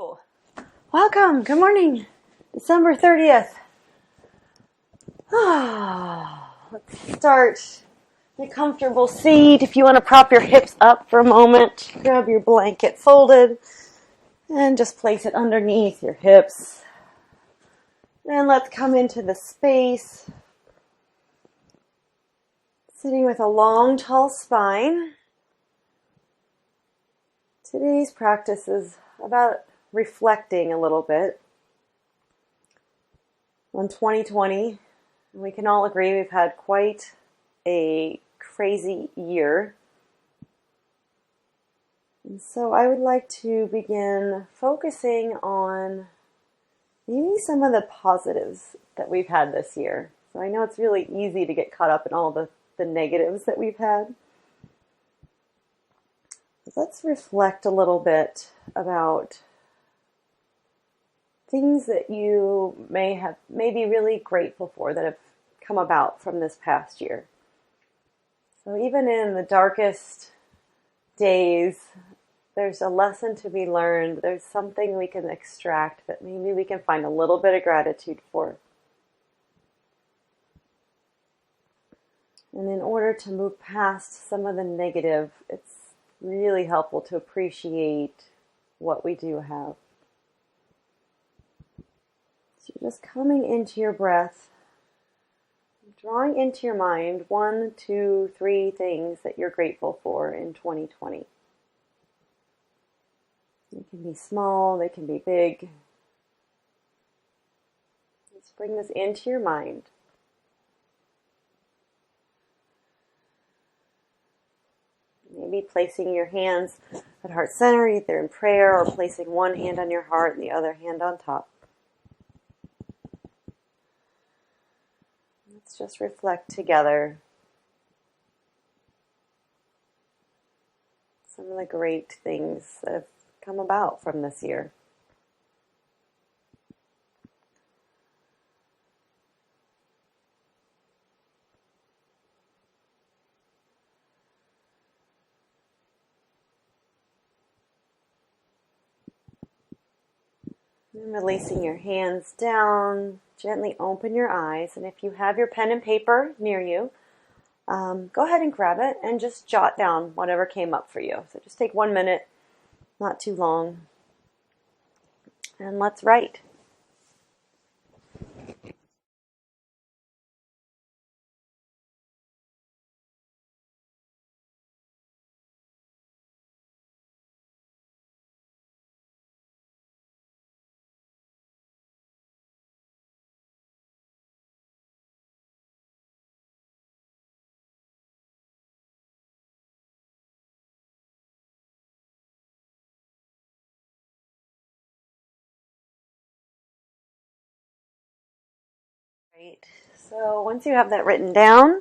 Oh, welcome. Good morning. December 30th. Let's start in a comfortable seat. If you want to prop your hips up for a moment, grab your blanket folded and just place it underneath your hips. And let's come into the space, sitting with a long, tall spine. Today's practice is about reflecting a little bit on 2020. We can all agree we've had quite a crazy year. And so I would like to begin focusing on maybe some of the positives that we've had this year. So I know it's really easy to get caught up in all the negatives that we've had. But let's reflect a little bit about things that you may be really grateful for that have come about from this past year. So even in the darkest days, there's a lesson to be learned. There's something we can extract that maybe we can find a little bit of gratitude for. And in order to move past some of the negative, it's really helpful to appreciate what we do have. So just coming into your breath, drawing into your mind 1, 2, 3 things that you're grateful for in 2020. They can be small, they can be big. Let's bring this into your mind. Maybe placing your hands at heart center, either in prayer or placing one hand on your heart and the other hand on top. Let's just reflect together some of the great things that have come about from this year. And releasing your hands down, gently open your eyes, and if you have your pen and paper near you, go ahead and grab it and just jot down whatever came up for you. So just take 1 minute, not too long, and let's write. Great. So once you have that written down,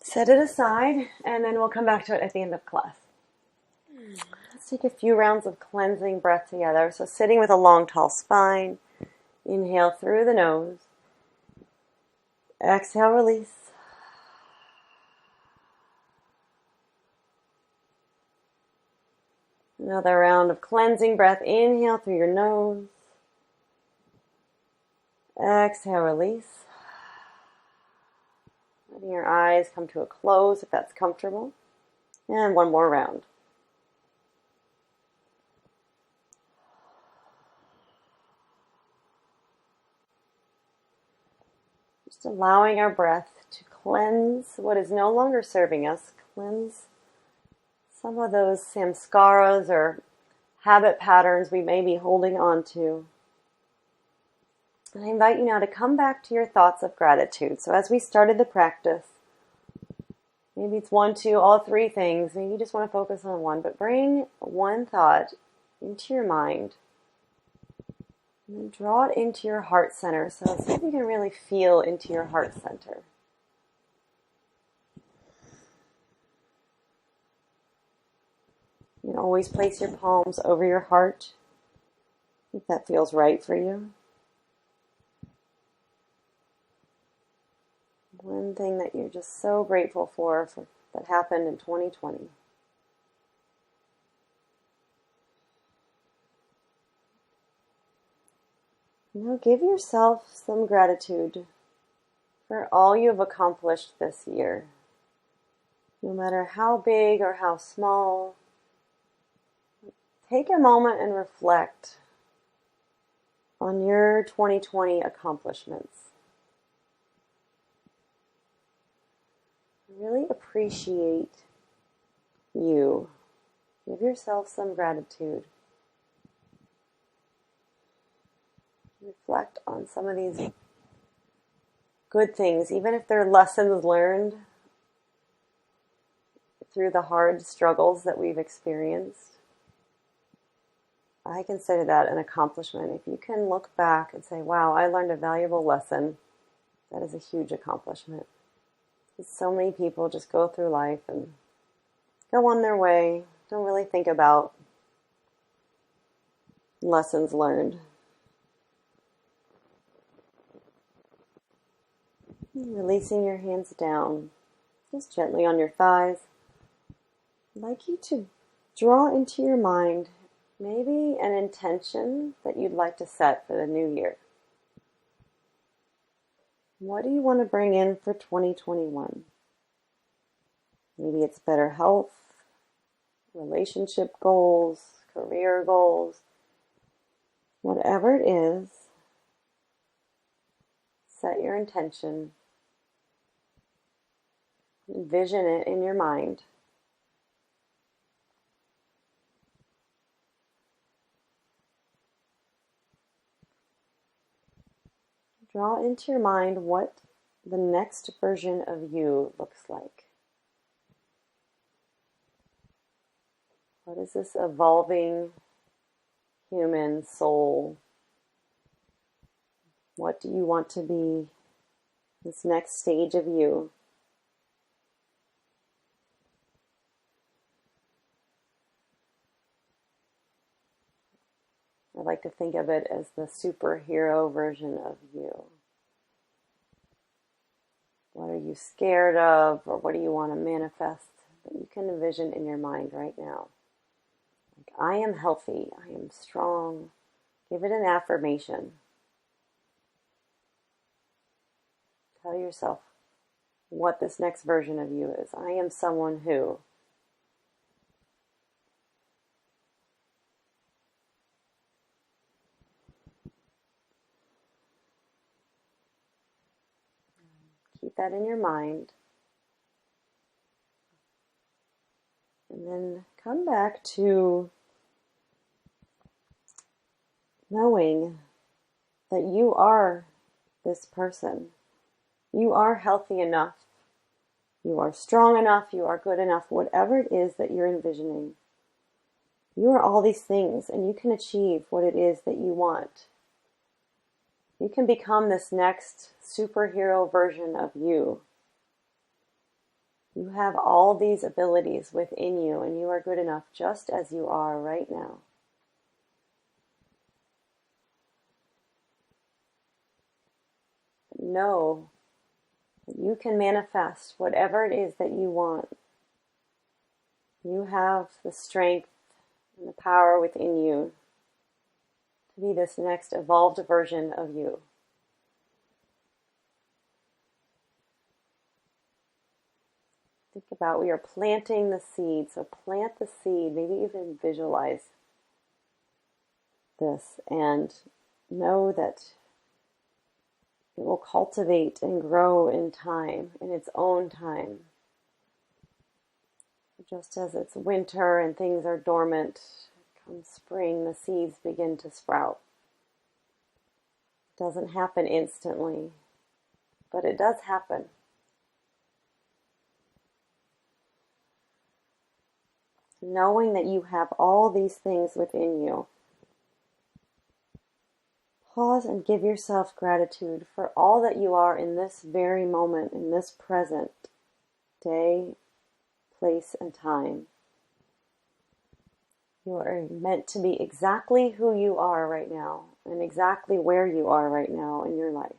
set it aside, and then we'll come back to it at the end of class. Let's take a few rounds of cleansing breath together. So sitting with a long, tall spine, inhale through the nose, exhale, release. Another round of cleansing breath, inhale through your nose, exhale, release. Letting your eyes come to a close if that's comfortable. And one more round. Just allowing our breath to cleanse what is no longer serving us, cleanse some of those samskaras or habit patterns we may be holding on to. And I invite you now to come back to your thoughts of gratitude. So as we started the practice, maybe it's 1, 2, all 3 things. Maybe you just want to focus on one, but bring one thought into your mind. And then draw it into your heart center. So see if you can really feel into your heart center. You can always place your palms over your heart if that feels right for you. One thing that you're just so grateful for that, that happened in 2020. Now give yourself some gratitude for all you've accomplished this year. No matter how big or how small, take a moment and reflect on your 2020 accomplishments. Really appreciate you. Give yourself some gratitude. Reflect on some of these good things, even if they're lessons learned through the hard struggles that we've experienced. I consider that an accomplishment. If you can look back and say, wow, I learned a valuable lesson, that is a huge accomplishment. So many people just go through life and go on their way, don't really think about lessons learned. Releasing your hands down, just gently on your thighs. I'd like you to draw into your mind maybe an intention that you'd like to set for the new year. What do you want to bring in for 2021? Maybe it's better health, relationship goals, career goals. Whatever it is, set your intention. Envision it in your mind. Draw into your mind what the next version of you looks like. What is this evolving human soul? What do you want to be this next stage of you? I like to think of it as the superhero version of you. What are you scared of, or what do you want to manifest that you can envision in your mind right now? Like, I am healthy, I am strong. Give it an affirmation. Tell yourself what this next version of you is. I am someone who. Keep that in your mind. And then come back to knowing that you are this person. You are healthy enough. You are strong enough. You are good enough. Whatever it is that you're envisioning. You are all these things, and you can achieve what it is that you want. You can become this next superhero version of you. You have all these abilities within you, and you are good enough just as you are right now. Know that you can manifest whatever it is that you want. You have the strength and the power within you to be this next evolved version of you. Think about, we are planting the seed. So plant the seed, maybe even visualize this and know that it will cultivate and grow in time, in its own time. Just as it's winter and things are dormant, come spring, the seeds begin to sprout. It doesn't happen instantly, but it does happen. Knowing that you have all these things within you, pause and give yourself gratitude for all that you are in this very moment, in this present day, place, and time. You are meant to be exactly who you are right now, and exactly where you are right now in your life.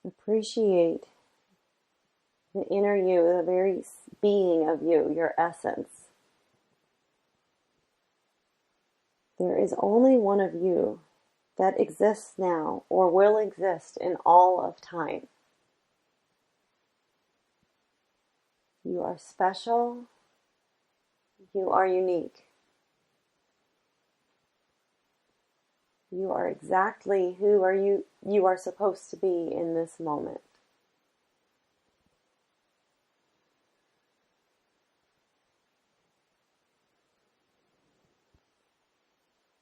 Appreciate the inner you, the very being of you, your essence. There is only one of you that exists now or will exist in all of time. You are special. You are unique. You are exactly who you are supposed to be in this moment.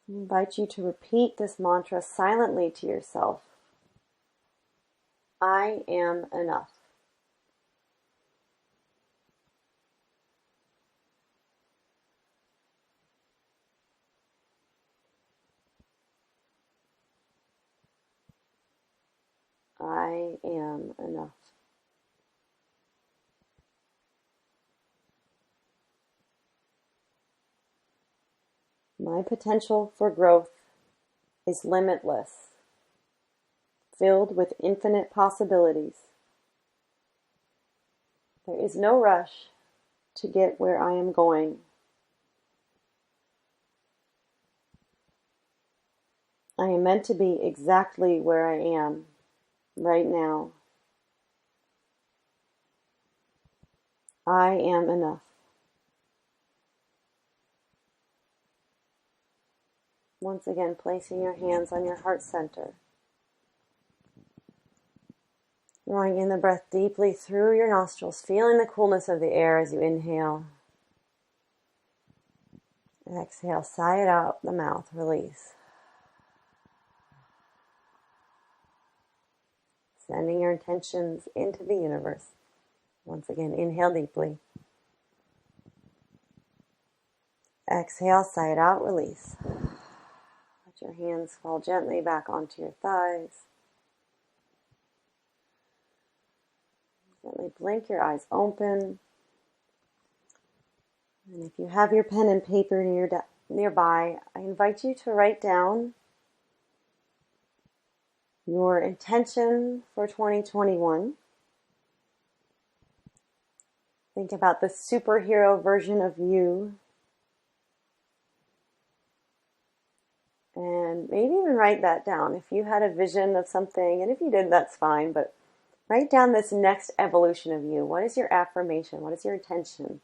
I invite you to repeat this mantra silently to yourself. I am enough. I am enough. My potential for growth is limitless, filled with infinite possibilities. There is no rush to get where I am going. I am meant to be exactly where I am right now. I am enough. Once again, placing your hands on your heart center. Drawing in the breath deeply through your nostrils, feeling the coolness of the air as you inhale. And exhale, sigh it out the mouth, release. Sending your intentions into the universe. Once again, inhale deeply. Exhale, sigh it out, release. Let your hands fall gently back onto your thighs. Gently blink your eyes open. And if you have your pen and paper nearby, I invite you to write down your intention for 2021. Think about the superhero version of you. And maybe even write that down. If you had a vision of something, and if you did, that's fine, but write down this next evolution of you. What is your affirmation? What is your intention?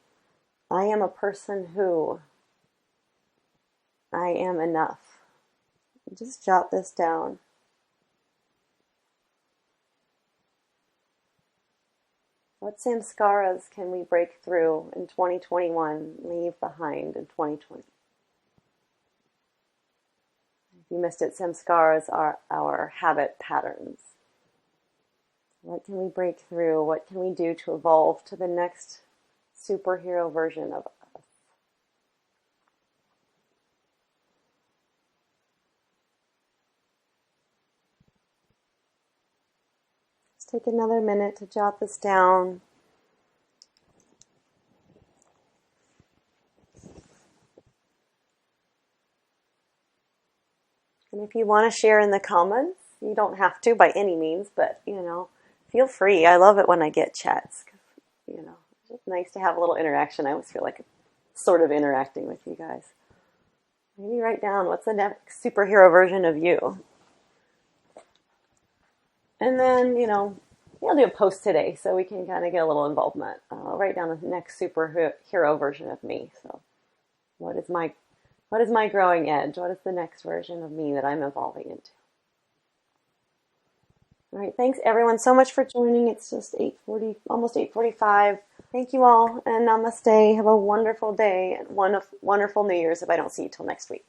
I am a person who. I am enough. Just jot this down. What samskaras can we break through in 2021, leave behind in 2020? If you missed it, samskaras are our habit patterns. What can we break through? What can we do to evolve to the next superhero version of us? Just take another minute to jot this down. And if you want to share in the comments, you don't have to by any means, but, feel free. I love it when I get chats. It's nice to have a little interaction. I always feel like sort of interacting with you guys. Maybe write down, what's the next superhero version of you? And then, I'll do a post today so we can kind of get a little involvement. I'll write down the next superhero version of me. So what is my growing edge? What is the next version of me that I'm evolving into? All right, thanks everyone so much for joining. It's just 8:40, almost 8:45. Thank you all, and namaste. Have a wonderful day and wonderful New Year's if I don't see you till next week.